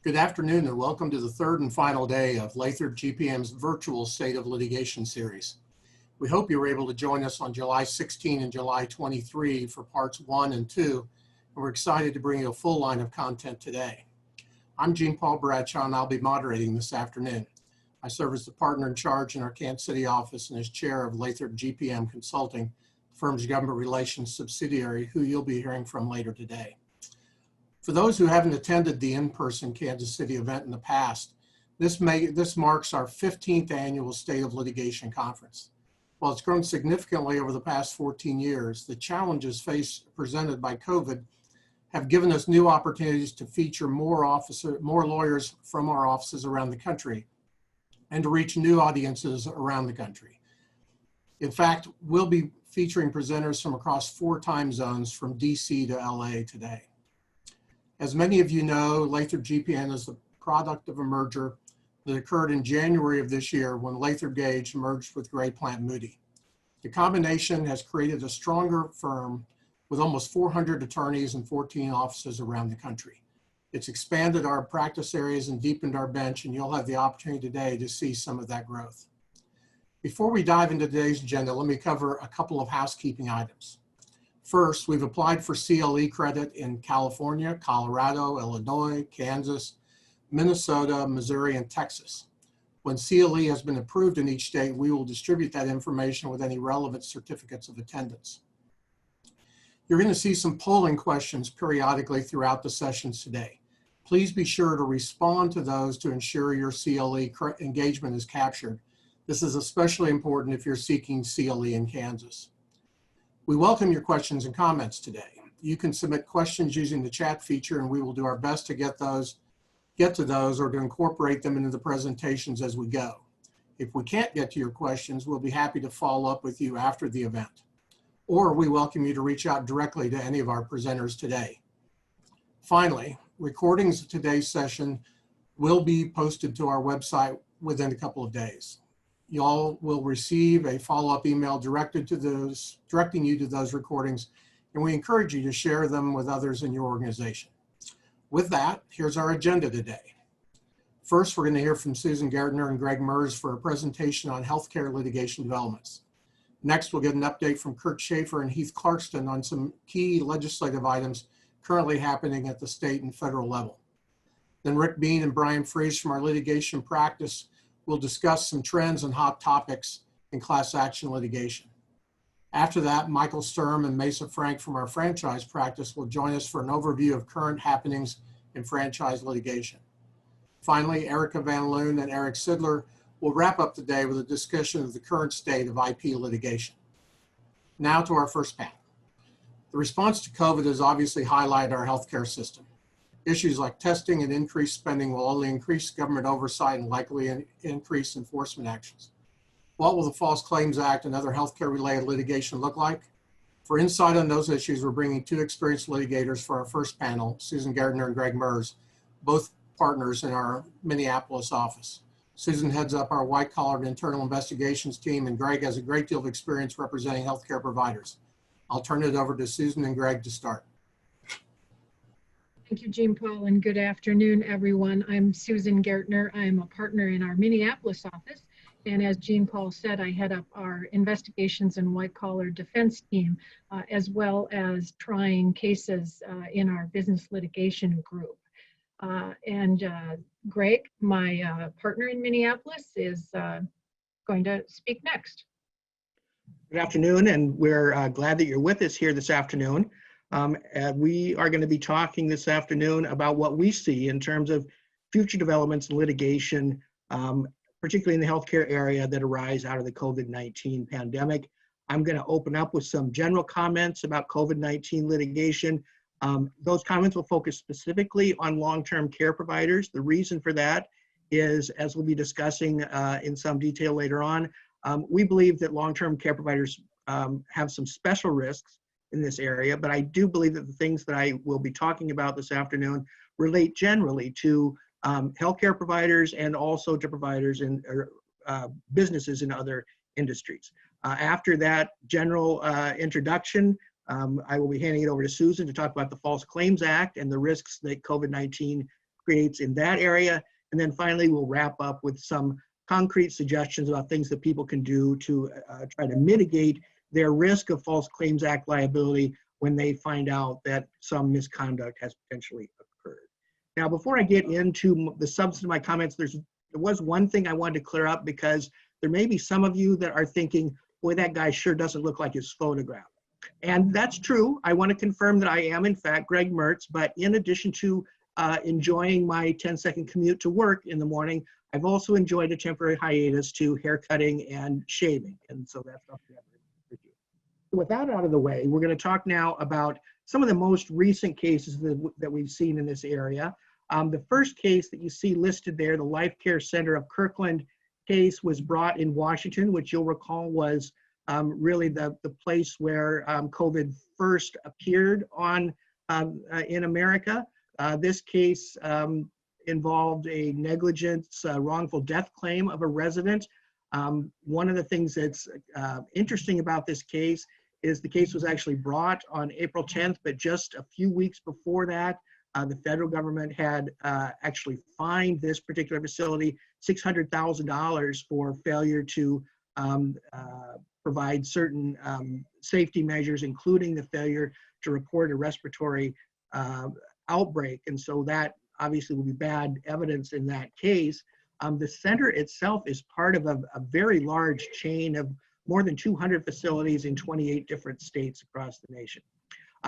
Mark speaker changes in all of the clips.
Speaker 1: Good afternoon and welcome to the third and final day of Lathrop GPM's virtual State of Litigation series. We hope you were able to join us on July 16 and July 23 for parts 1 and 2, and we're excited to bring you a full line of content today. I'm Gene Paul Bradshaw and I'll be moderating this afternoon. I serve as the partner in charge in our Kansas City office and as chair of Lathrop GPM Consulting, the firm's government relations subsidiary, who you'll be hearing from later today. For those who haven't attended the in-person Kansas City event in the past, this marks our 15th annual State of Litigation Conference. While it's grown significantly over the past 14 years, the challenges presented by COVID have given us new opportunities to feature more lawyers from our offices around the country and to reach new audiences around the country. In fact, we'll be featuring presenters from across 4 time zones from DC to LA today. As many of you know, Lathrop GPM is the product of a merger that occurred in January of this year when Lathrop Gage merged with Gray Plant Moody. The combination has created a stronger firm with almost 400 attorneys and 14 offices around the country. It's expanded our practice areas and deepened our bench, and you'll have the opportunity today to see some of that growth. Before we dive into today's agenda, let me cover a couple of housekeeping items. First, we've applied for CLE credit in California, Colorado, Illinois, Kansas, Minnesota, Missouri, and Texas. When CLE has been approved in each state, we will distribute that information with any relevant certificates of attendance. You're going to see some polling questions periodically throughout the sessions today. Please be sure to respond to those to ensure your CLE engagement is captured. This is especially important if you're seeking CLE in Kansas. We welcome your questions and comments today. You can submit questions using the chat feature and we will do our best to get to those or to incorporate them into the presentations as we go. If we can't get to your questions, we'll be happy to follow up with you after the event. Or we welcome you to reach out directly to any of our presenters today. Finally, recordings of today's session will be posted to our website within a couple of days. Y'all will receive a follow-up email directing you to those recordings, and we encourage you to share them with others in your organization. With that, here's our agenda today. First, we're going to hear from Susan Gertner and Greg Merz for a presentation on healthcare litigation developments. Next, we'll get an update from Kurt Schaefer and Heath Clarkston on some key legislative items currently happening at the state and federal level. Then Rick Bean and Brian Fries from our litigation practice will discuss some trends and hot topics in class action litigation. After that, Michael Sturm and Mesa Frank from our franchise practice will join us for an overview of current happenings in franchise litigation. Finally, Erica Van Loon and Eric Sidler will wrap up the day with a discussion of the current state of IP litigation. Now to our first panel. The response to COVID has obviously highlighted our healthcare system. Issues like testing and increased spending will only increase government oversight and likely increase enforcement actions. What will the False Claims Act and other healthcare-related litigation look like? For insight on those issues, we're bringing 2 experienced litigators for our first panel, Susan Gertner and Greg Merz, both partners in our Minneapolis office. Susan heads up our white-collar internal investigations team, and Greg has a great deal of experience representing healthcare providers. I'll turn it over to Susan and Greg to start.
Speaker 2: Thank you, Gene Paul, and good afternoon, everyone. I'm Susan Gertner. I'm a partner in our Minneapolis office, and as Gene Paul said, I head up our investigations and white-collar defense team, as well as trying cases in our business litigation group. Greg, my partner in Minneapolis, is going to speak next.
Speaker 3: Good afternoon, and we're glad that you're with us here this afternoon. We are going to be talking this afternoon about what we see in terms of future developments in litigation, particularly in the healthcare area that arise out of the COVID-19 pandemic. I'm going to open up with some general comments about COVID-19 litigation. Those comments will focus specifically on long-term care providers. The reason for that is, as we'll be discussing in some detail later on, we believe that long-term care providers have some special risks in this area, but I do believe that the things that I will be talking about this afternoon relate generally to healthcare providers and also to providers in businesses in other industries. After that general introduction, I will be handing it over to Susan to talk about the False Claims Act and the risks that COVID-19 creates in that area. And then finally, we'll wrap up with some concrete suggestions about things that people can do to try to mitigate their risk of False Claims Act liability when they find out that some misconduct has potentially occurred. Now, before I get into the substance of my comments, there was one thing I wanted to clear up, because there may be some of you that are thinking, boy, that guy sure doesn't look like his photograph. And that's true. I want to confirm that I am, in fact, Greg Mertz, but in addition to enjoying my 10-second commute to work in the morning, I've also enjoyed a temporary hiatus to haircutting and shaving. And so that's something I'm going to do. With that out of the way, we're going to talk now about some of the most recent cases that we've seen in this area. The first case that you see listed there, the Life Care Center of Kirkland case, was brought in Washington, which you'll recall was really the place where COVID first appeared in America. This case involved a negligence wrongful death claim of a resident. One of the things that's interesting about this case is the case was actually brought on April 10th, but just a few weeks before that, the federal government had actually fined this particular facility $600,000 for failure to provide certain safety measures, including the failure to report a respiratory outbreak. And so that obviously will be bad evidence in that case. The center itself is part of a very large chain of more than 200 facilities in 28 different states across the nation.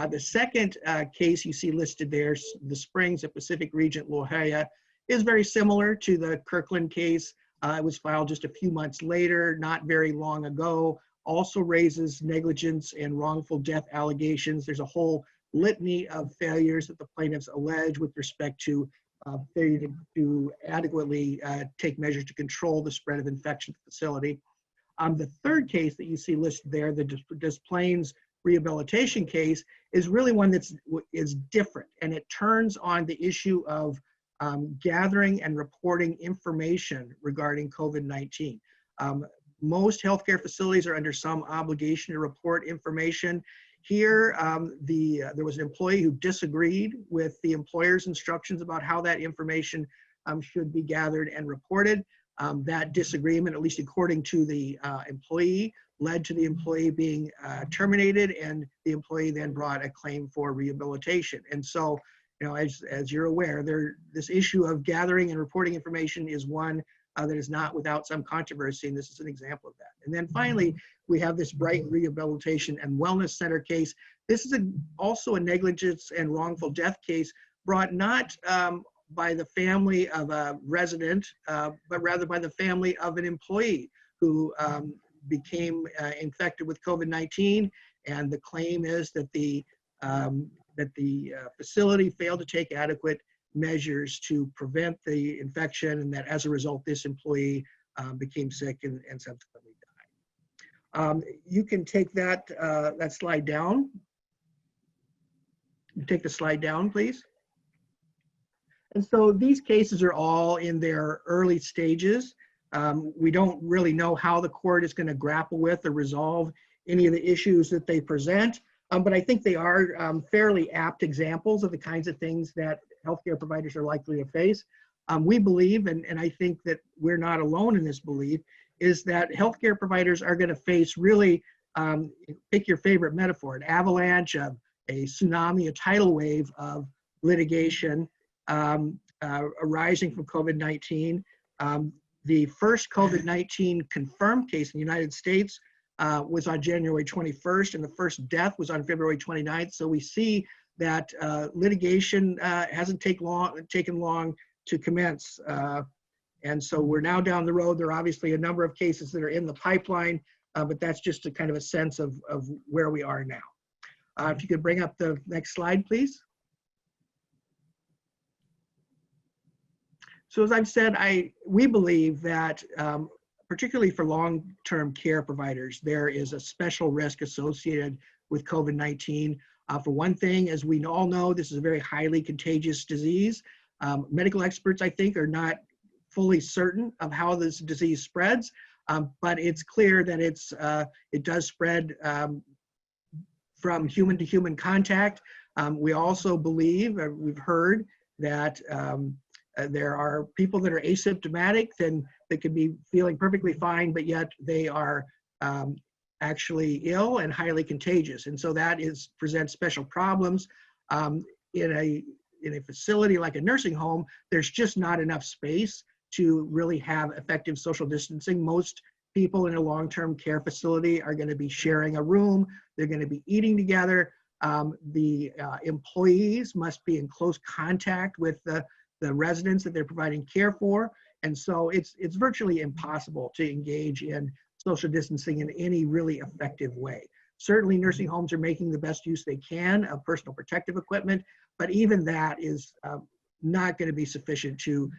Speaker 3: The second case you see listed there, the Springs at Pacific Regent La Jolla, is very similar to the Kirkland case. It was filed just a few months later, not very long ago. Also raises negligence and wrongful death allegations. There's a whole litany of failures that the plaintiffs allege with respect to failure to adequately take measures to control the spread of infection to the facility. The third case that you see listed there, the Des Plaines rehabilitation case, is really one that is different, and it turns on the issue of gathering and reporting information regarding COVID-19. Most healthcare facilities are under some obligation to report information. Here, there was an employee who disagreed with the employer's instructions about how that information should be gathered and reported. That disagreement, at least according to the employee, led to the employee being terminated, and the employee then brought a claim for rehabilitation. And so, you know, as you're aware, this issue of gathering and reporting information is one that is not without some controversy, and this is an example of that. And then finally, we have this Brighton Rehabilitation and Wellness Center case. This is also a negligence and wrongful death case brought not by the family of a resident, but rather by the family of an employee who became infected with COVID-19. And the claim is that the facility failed to take adequate measures to prevent the infection, and that as a result, this employee became sick and subsequently died. You can take that slide down. Take the slide down, please. And so these cases are all in their early stages. We don't really know how the court is going to grapple with or resolve any of the issues that they present, but I think they are fairly apt examples of the kinds of things that healthcare providers are likely to face. We believe, and I think that we're not alone in this belief, is that healthcare providers are going to face really, pick your favorite metaphor, an avalanche, a tsunami, a tidal wave of litigation arising from COVID-19. The first COVID-19 confirmed case in the United States was on January 21st, and the first death was on February 29th. So we see that litigation hasn't taken long to commence. And so we're now down the road. There are obviously a number of cases that are in the pipeline, but that's just a kind of a sense of where we are now. If you could bring up the next slide, please. So as I've said, we believe that particularly for long-term care providers, there is a special risk associated with COVID-19. For one thing, as we all know, this is a very highly contagious disease. Medical experts, I think, are not fully certain of how this disease spreads, but it's clear that it does spread from human to human contact. We also believe, we've heard, that There are people that are asymptomatic and that could be feeling perfectly fine, but yet they are actually ill and highly contagious. And so that presents special problems. In a facility like a nursing home, there's just not enough space to really have effective social distancing. Most people in a long-term care facility are going to be sharing a room. They're going to be eating together. The employees must be in close contact with the residents that they're providing care for. And so it's virtually impossible to engage in social distancing in any really effective way. Certainly nursing homes are making the best use they can of personal protective equipment, but even that is not going to be sufficient to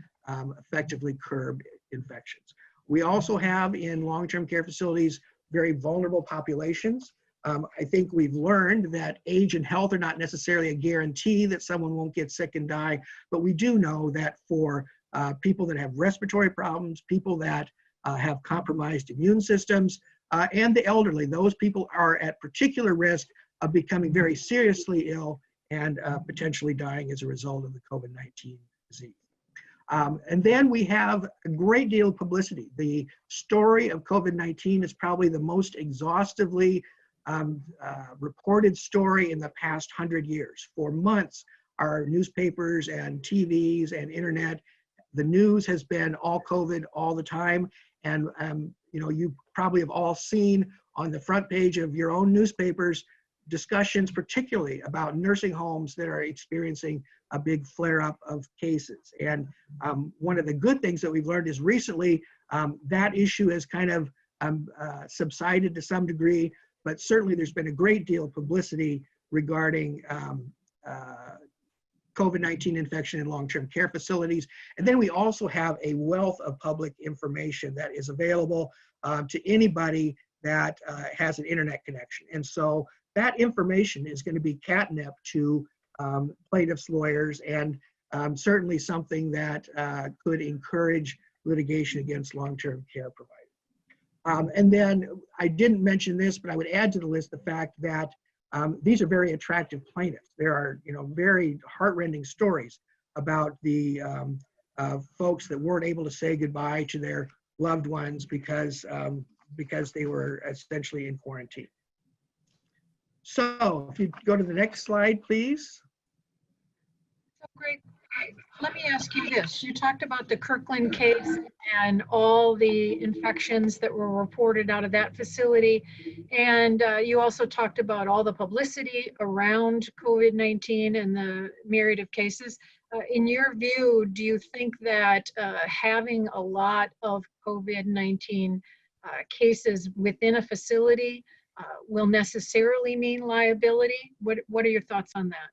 Speaker 3: effectively curb infections. We also have in long-term care facilities very vulnerable populations. I think we've learned that age and health are not necessarily a guarantee that someone won't get sick and die, but we do know that for people that have respiratory problems, people that have compromised immune systems, and the elderly, those people are at particular risk of becoming very seriously ill and potentially dying as a result of the COVID-19 disease. And then we have a great deal of publicity. The story of COVID-19 is probably the most exhaustively reported story in the past 100 years. For months, our newspapers and TVs and internet, the news has been all COVID all the time. And you know, you probably have all seen on the front page of your own newspapers discussions, particularly about nursing homes that are experiencing a big flare-up of cases. And one of the good things that we've learned is recently that issue has kind of subsided to some degree, but certainly there's been a great deal of publicity regarding COVID-19 infection in long-term care facilities. And then we also have a wealth of public information that is available to anybody that has an internet connection. And so that information is going to be catnip to plaintiffs' lawyers, and certainly something that could encourage litigation against long-term care providers. And then I didn't mention this, but I would add to the list the fact that these are very attractive plaintiffs. There are, you know, very heartrending stories about the folks that weren't able to say goodbye to their loved ones because they were essentially in quarantine. So if you go to the next slide, please.
Speaker 2: So great. Let me ask you this. You talked about the Kirkland case and all the infections that were reported out of that facility. And you also talked about all the publicity around COVID-19 and the myriad of cases. In your view, do you think that having a lot of COVID-19 cases within a facility will necessarily mean liability? What are your thoughts on that?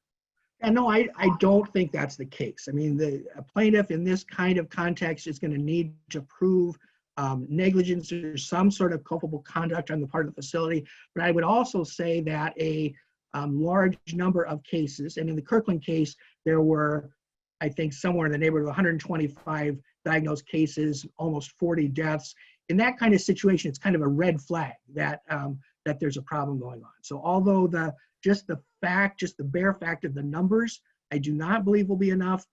Speaker 3: And no, I don't think that's the case. I mean, a plaintiff in this kind of context is going to need to prove negligence or some sort of culpable conduct on the part of the facility. But I would also say that a large number of cases, and in the Kirkland case, there were, I think, somewhere in the neighborhood of 125 diagnosed cases, almost 40 deaths. In that kind of situation, it's kind of a red flag that that there's a problem going on. So although just the bare fact of the numbers, I do not believe will be enough.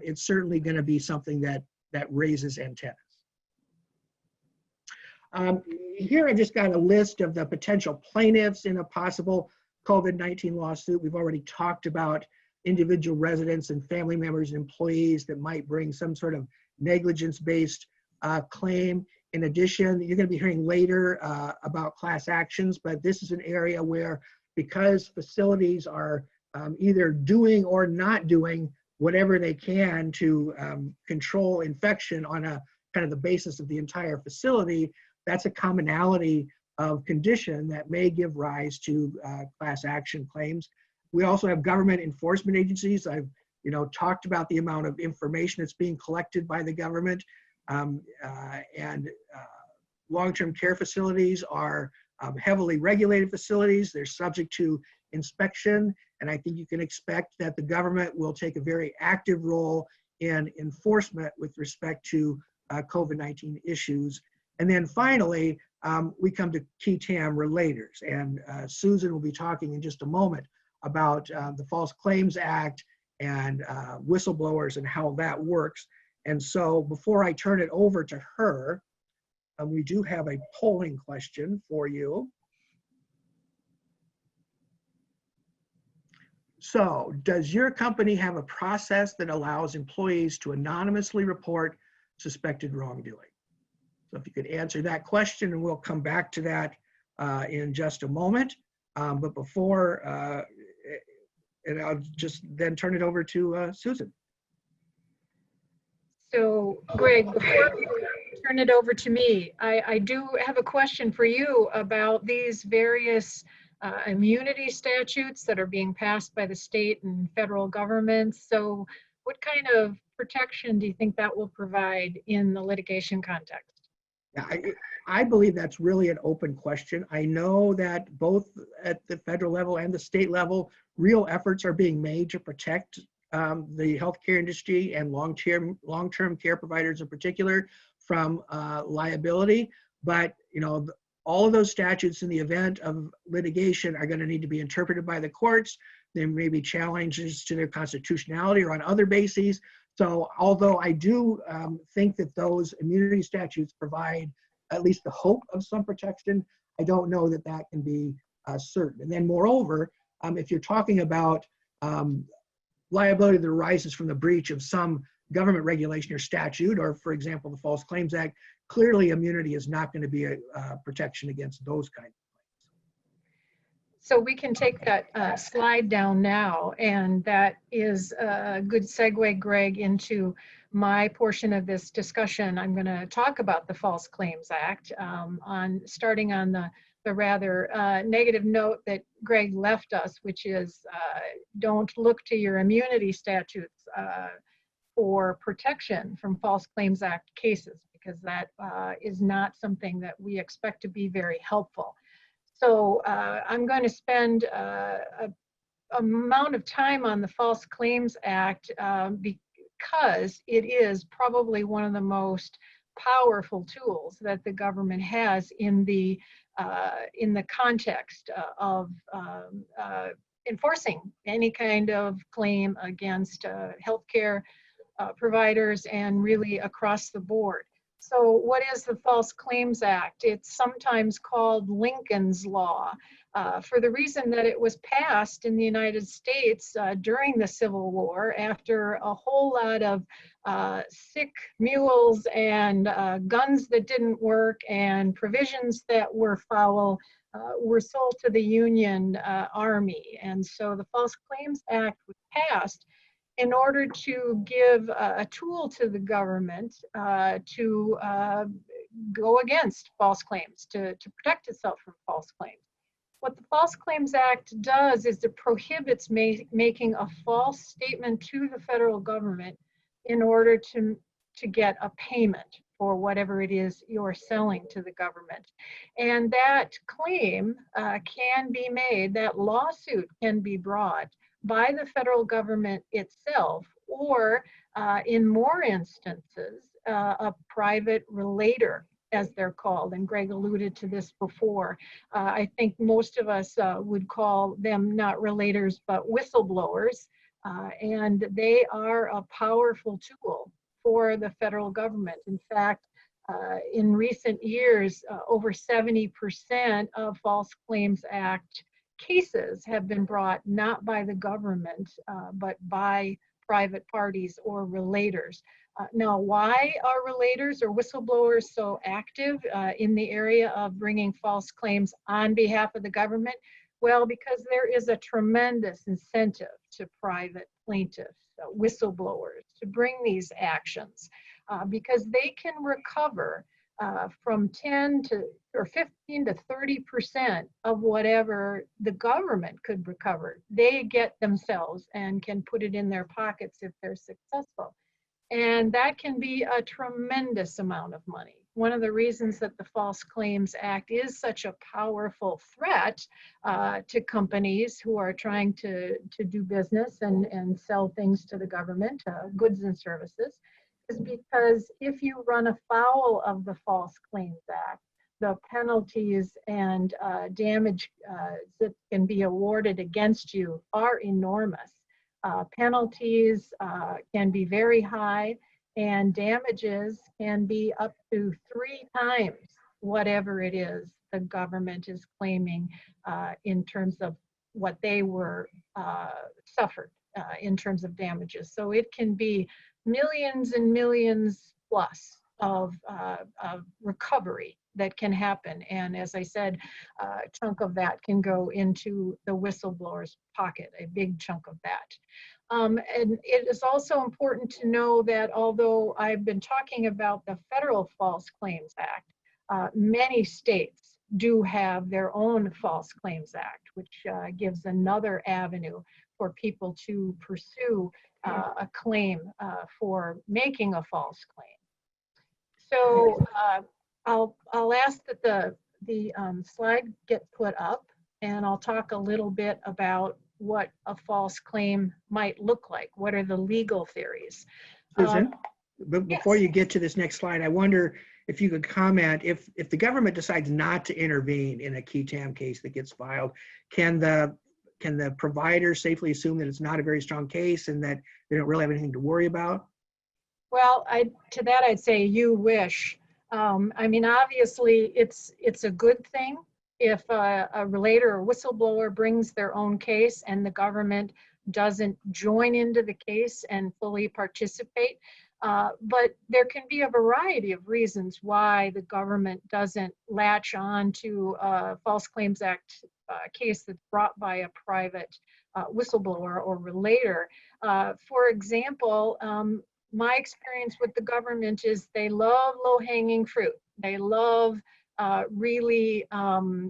Speaker 3: It's certainly going to be something that raises antennas. Here I just got a list of the potential plaintiffs in a possible COVID-19 lawsuit. We've already talked about individual residents and family members and employees that might bring some sort of negligence-based claim. In addition, you're going to be hearing later about class actions, but this is an area where, because facilities are either doing or not doing whatever they can to control infection on a kind of the basis of the entire facility, that's a commonality of condition that may give rise to class action claims. We also have government enforcement agencies. I've talked about the amount of information that's being collected by the government, and long-term care facilities are heavily regulated facilities. They're subject to inspection, and I think you can expect that the government will take a very active role in enforcement with respect to COVID-19 issues. And then finally, we come to key TAM relators, and Susan will be talking in just a moment about the False Claims Act and whistleblowers and how that works. And so before I turn it over to her, we do have a polling question for you. So, does your company have a process that allows employees to anonymously report suspected wrongdoing? So if you could answer that question, and we'll come back to that in just a moment. But before, and I'll just then turn it over to Susan.
Speaker 2: So Greg, before you turn it over to me, I do have a question for you about these various immunity statutes that are being passed by the state and federal governments. So what kind of protection do you think that will provide in the litigation context?
Speaker 3: Yeah, I believe that's really an open question. I know that both at the federal level and the state level, real efforts are being made to protect the healthcare industry and long-term care providers in particular from liability. But all of those statutes in the event of litigation are going to need to be interpreted by the courts. There may be challenges to their constitutionality or on other bases. So although I do think that those immunity statutes provide at least the hope of some protection, I don't know that that can be certain. And then moreover, if you're talking about liability that arises from the breach of some government regulation or statute, or for example, the False Claims Act, clearly immunity is not going to be a protection against those kinds of claims.
Speaker 2: So we can take that slide down now, and that is a good segue, Greg, into my portion of this discussion. I'm going to talk about the False Claims Act, starting on the rather negative note that Greg left us, which is don't look to your immunity statutes for protection from False Claims Act cases, because that is not something that we expect to be very helpful. So I'm going to spend a amount of time on the False Claims Act because it is probably one of the most powerful tools that the government has in the context of enforcing any kind of claim against healthcare providers and really across the board. So what is the False Claims Act? It's sometimes called Lincoln's Law for the reason that it was passed in the United States during the Civil War after a whole lot of sick mules and guns that didn't work and provisions that were foul were sold to the Union Army. And so the False Claims Act was passed in order to give a tool to the government to go against false claims, to protect itself from false claims. What the False Claims Act does is it prohibits making a false statement to the federal government in order to get a payment for whatever it is you're selling to the government. And that claim can be made, that lawsuit can be brought by the federal government itself, or in more instances, a private relator, as they're called. And Greg alluded to this before. I think most of us would call them not relators, but whistleblowers. And they are a powerful tool for the federal government. In fact, in recent years, over 70% of False Claims Act cases have been brought not by the government, but by private parties or relators. Now, why are relators or whistleblowers so active in the area of bringing false claims on behalf of the government? Well, because there is a tremendous incentive to private plaintiffs, whistleblowers, to bring these actions because they can recover from 10 to or 15 to 30% of whatever the government could recover. They get themselves and can put it in their pockets if they're successful. And that can be a tremendous amount of money. One of the reasons that the False Claims Act is such a powerful threat to companies who are trying to do business and sell things to the government, goods and services, is because if you run afoul of the False Claims Act, the penalties and damage that can be awarded against you are enormous. Penalties can be very high, and damages can be up to 3 times whatever it is the government is claiming in terms of what they were suffered in terms of damages. So it can be millions and millions plus of recovery that can happen. And as I said, a chunk of that can go into the whistleblower's pocket, a big chunk of that. And it is also important to know that although I've been talking about the Federal False Claims Act, many states do have their own False Claims Act, which gives another avenue for people to pursue a claim for making a false claim. So I'll ask that the slide get put up, and I'll talk a little bit about what a false claim might look like. What are the legal theories?
Speaker 3: Susan, but before
Speaker 2: yes.
Speaker 3: you get to this next slide, I wonder if you could comment, if the government decides not to intervene in a qui tam case that gets filed, can the provider safely assume that it's not a very strong case and that they don't really have anything to worry about?
Speaker 2: Well, to that I'd say you wish. I mean, obviously, it's a good thing if a relator or whistleblower brings their own case and the government doesn't join into the case and fully participate. But there can be a variety of reasons why the government doesn't latch on to a False Claims Act case that's brought by a private whistleblower or relator. For example, my experience with the government is they love low-hanging fruit. They love really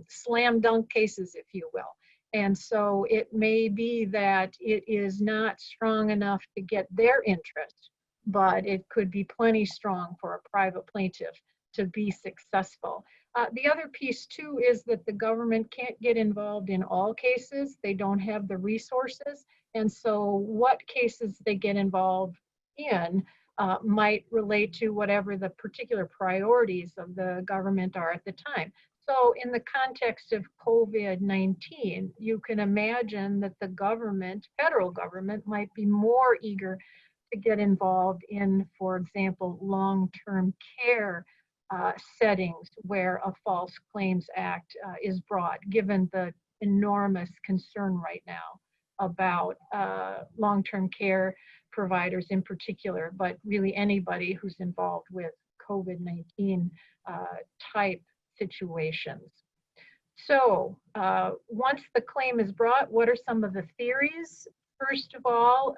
Speaker 2: slam dunk cases, if you will. And so it may be that it is not strong enough to get their interest, but it could be plenty strong for a private plaintiff to be successful. The other piece too is that the government can't get involved in all cases. They don't have the resources. And so what cases they get involved in might relate to whatever the particular priorities of the government are at the time. So in the context of COVID-19, you can imagine that the government, federal government, might be more eager to get involved in, for example, long-term care settings where a False Claims Act is brought, given the enormous concern right now about long-term care providers in particular, but really anybody who's involved with COVID-19 type situations. So once the claim is brought, what are some of the theories? First of all,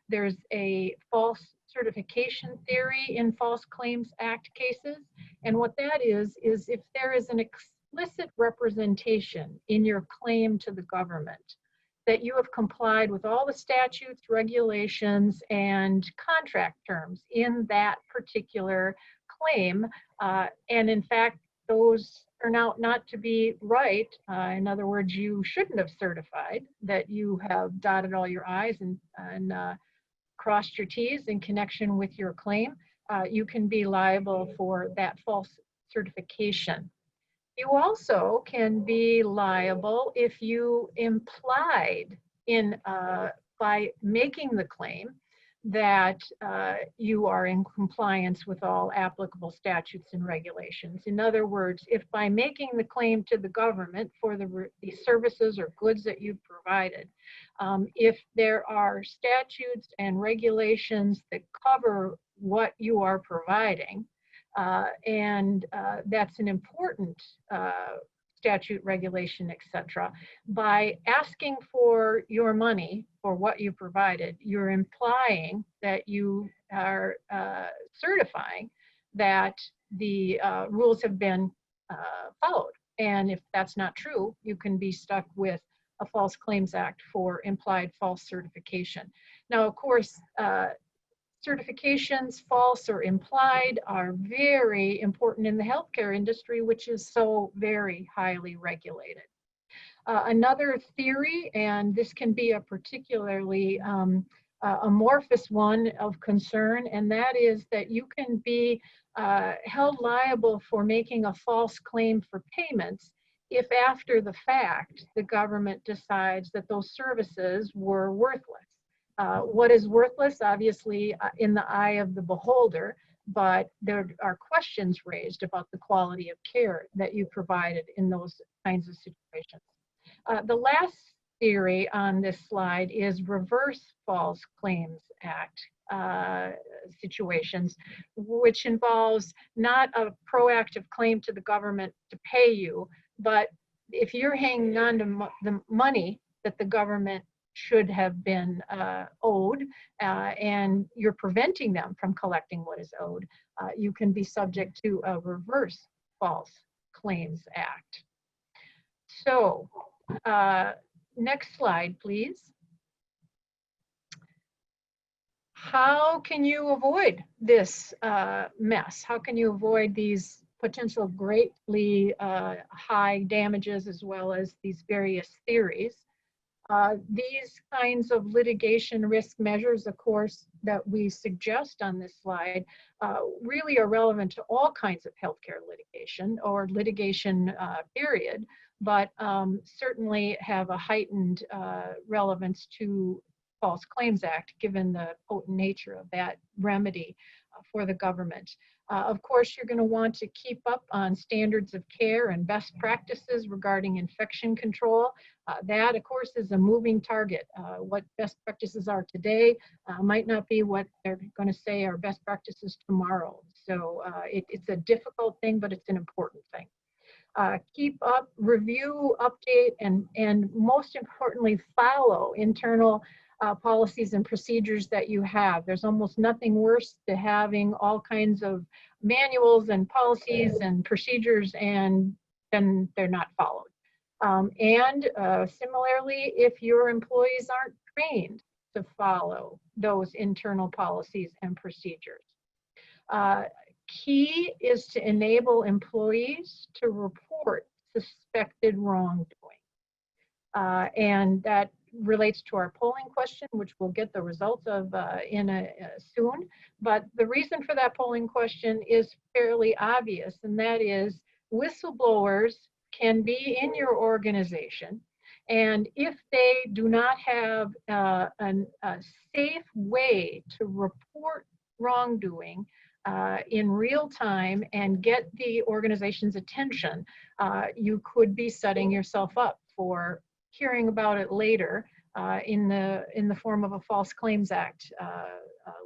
Speaker 2: there's a false certification theory in False Claims Act cases. And what that is if there is an explicit representation in your claim to the government that you have complied with all the statutes, regulations, and contract terms in that particular claim, and in fact, those turn out not to be right. In other words, you shouldn't have certified that you have dotted all your I's and crossed your T's in connection with your claim. You can be liable for that false certification. You also can be liable if you implied in by making the claim that you are in compliance with all applicable statutes and regulations. In other words, if by making the claim to the government for the services or goods that you've provided, if there are statutes and regulations that cover what you are providing, and that's an important statute, regulation, etc. By asking for your money for what you provided, you're implying that you are certifying that the rules have been followed. And if that's not true, you can be stuck with a False Claims Act for implied false certification. Now, of course, certifications, false or implied, are very important in the healthcare industry, which is so very highly regulated. Another theory, and this can be a particularly amorphous one of concern, and that is that you can be held liable for making a false claim for payments if after the fact the government decides that those services were worthless. What is worthless, obviously, in the eye of the beholder, but there are questions raised about the quality of care that you provided in those kinds of situations. The last theory on this slide is reverse False Claims Act situations, which involves not a proactive claim to the government to pay you, but if you're hanging on to the money that the government should have been owed, and you're preventing them from collecting what is owed, you can be subject to a reverse False Claims Act. So, next slide, please. How can you avoid this mess? How can you avoid these potential greatly high damages as well as these various theories? These kinds of litigation risk measures, of course, that we suggest on this slide really are relevant to all kinds of healthcare litigation or litigation period, but certainly have a heightened relevance to False Claims Act, given the potent nature of that remedy for the government. Of course, you're going to want to keep up on standards of care and best practices regarding infection control. That, of course, is a moving target. What best practices are today might not be what they're going to say are best practices tomorrow. So it's a difficult thing, but it's an important thing. Keep up, review, update, and most importantly, follow internal policies and procedures that you have. There's almost nothing worse to having all kinds of manuals and policies and procedures and then they're not followed. Similarly, if your employees aren't trained to follow those internal policies and procedures. Key is to enable employees to report suspected wrongdoing. And that relates to our polling question, which we'll get the results of soon. But the reason for that polling question is fairly obvious, and that is whistleblowers can be in your organization, and if they do not have a safe way to report wrongdoing in real time and get the organization's attention, you could be setting yourself up for hearing about it later in the form of a False Claims Act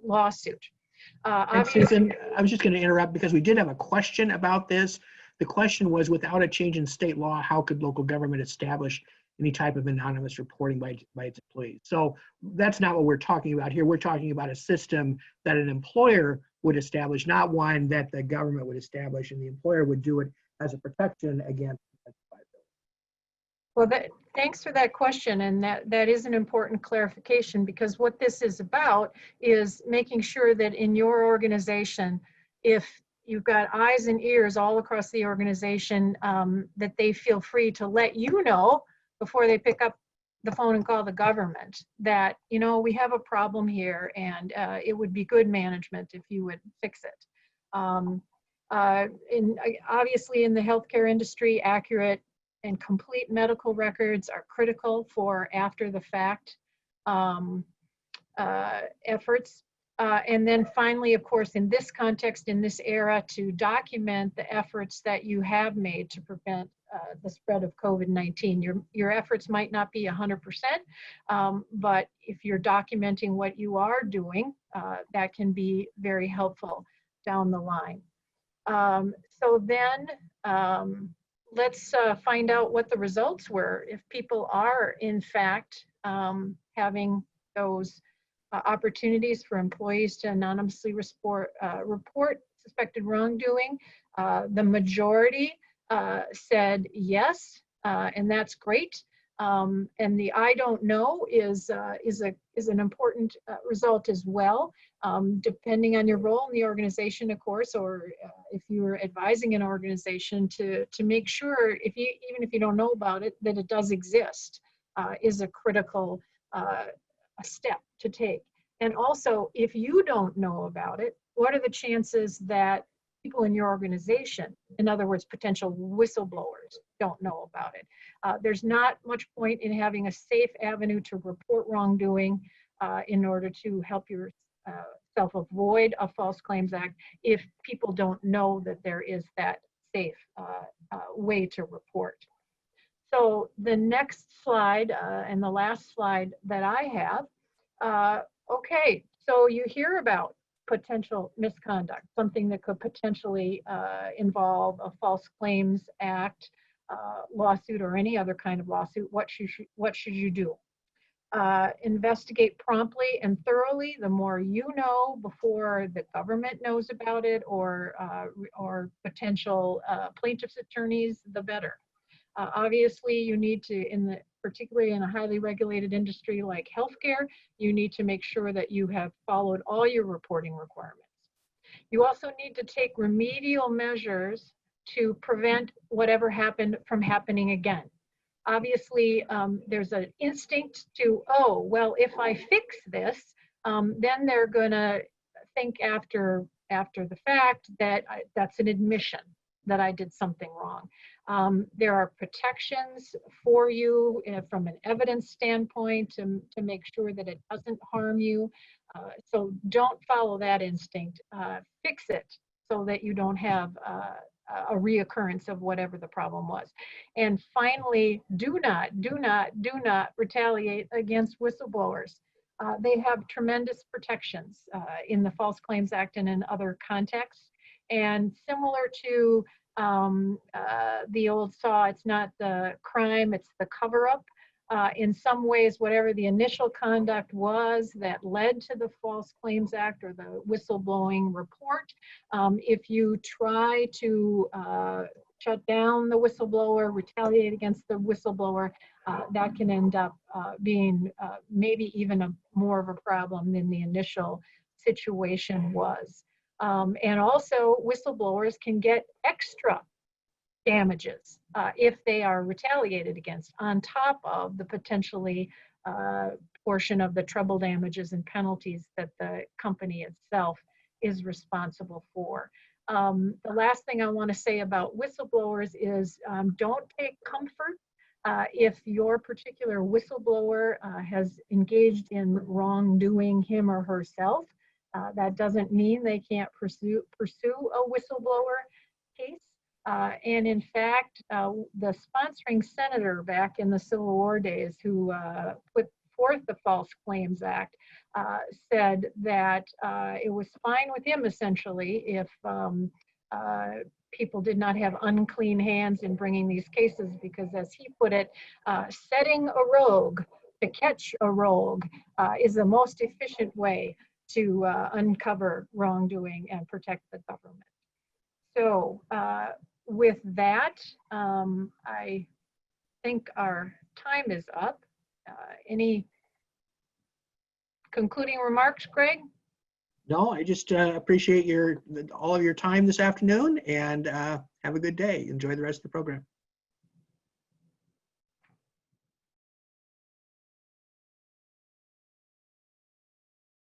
Speaker 2: lawsuit.
Speaker 3: And Susan, I was just going to interrupt because we did have a question about this. The question was, without a change in state law, how could local government establish any type of anonymous reporting by its employees? So that's not what we're talking about here. We're talking about a system that an employer would establish, not one that the government would establish, and the employer would do it as a protection against liability.
Speaker 2: Well, thanks for that question, and that is an important clarification, because what this is about is making sure that in your organization, if you've got eyes and ears all across the organization, that they feel free to let you know before they pick up the phone and call the government that, you know, we have a problem here and it would be good management if you would fix it. Obviously in the healthcare industry, accurate and complete medical records are critical for after the fact efforts. And then finally, of course, in this context, in this era, to document the efforts that you have made to prevent the spread of COVID-19. Your efforts might not be 100%, but if you're documenting what you are doing, that can be very helpful down the line. So then let's find out what the results were. If people are, in fact, having those opportunities for employees to anonymously report suspected wrongdoing. The majority said yes, and that's great. And the I don't know is an important result as well, depending on your role in the organization, of course, or if you're advising an organization to make sure, even if you don't know about it, that it does exist, is a critical a step to take. And also, if you don't know about it, what are the chances that people in your organization, in other words, potential whistleblowers, don't know about it. There's not much point in having a safe avenue to report wrongdoing in order to help yourself avoid a False Claims Act if people don't know that there is that safe way to report. So the next slide and the last slide that I have, okay, so you hear about potential misconduct, something that could potentially involve a False Claims Act lawsuit or any other kind of lawsuit. What should you do? Investigate promptly and thoroughly. The more you know before the government knows about it or potential plaintiff's attorneys, the better. Obviously, you need to, particularly in a highly regulated industry like healthcare, you need to make sure that you have followed all your reporting requirements. You also need to take remedial measures to prevent whatever happened from happening again. Obviously, there's an instinct to, oh, well, if I fix this, then they're going to think after the fact that that's an admission that I did something wrong. There are protections for you from an evidence standpoint to make sure that it doesn't harm you. So don't follow that instinct. Fix it so that you don't have a reoccurrence of whatever the problem was. And finally, do not retaliate against whistleblowers. They have tremendous protections in the False Claims Act and in other contexts. And similar to the old saw, it's not the crime, it's the cover-up. In some ways, whatever the initial conduct was that led to the False Claims Act or the whistleblowing report, if you try to shut down the whistleblower, retaliate against the whistleblower, that can end up being maybe even more of a problem than the initial situation was. And also, whistleblowers can get extra damages if they are retaliated against on top of the potentially portion of the treble damages and penalties that the company itself is responsible for. The last thing I want to say about whistleblowers is don't take comfort if your particular whistleblower has engaged in wrongdoing him or herself. That doesn't mean they can't pursue a whistleblower case. And in fact, the sponsoring senator back in the Civil War days who put forth the False Claims Act said that it was fine with him essentially if people did not have unclean hands in bringing these cases because, as he put it, setting a rogue to catch a rogue is the most efficient way to uncover wrongdoing and protect the government. So with that, I think our time is up. Any concluding remarks, Greg?
Speaker 3: No, I just appreciate all of your time this afternoon, and have a good day. Enjoy the rest of the program.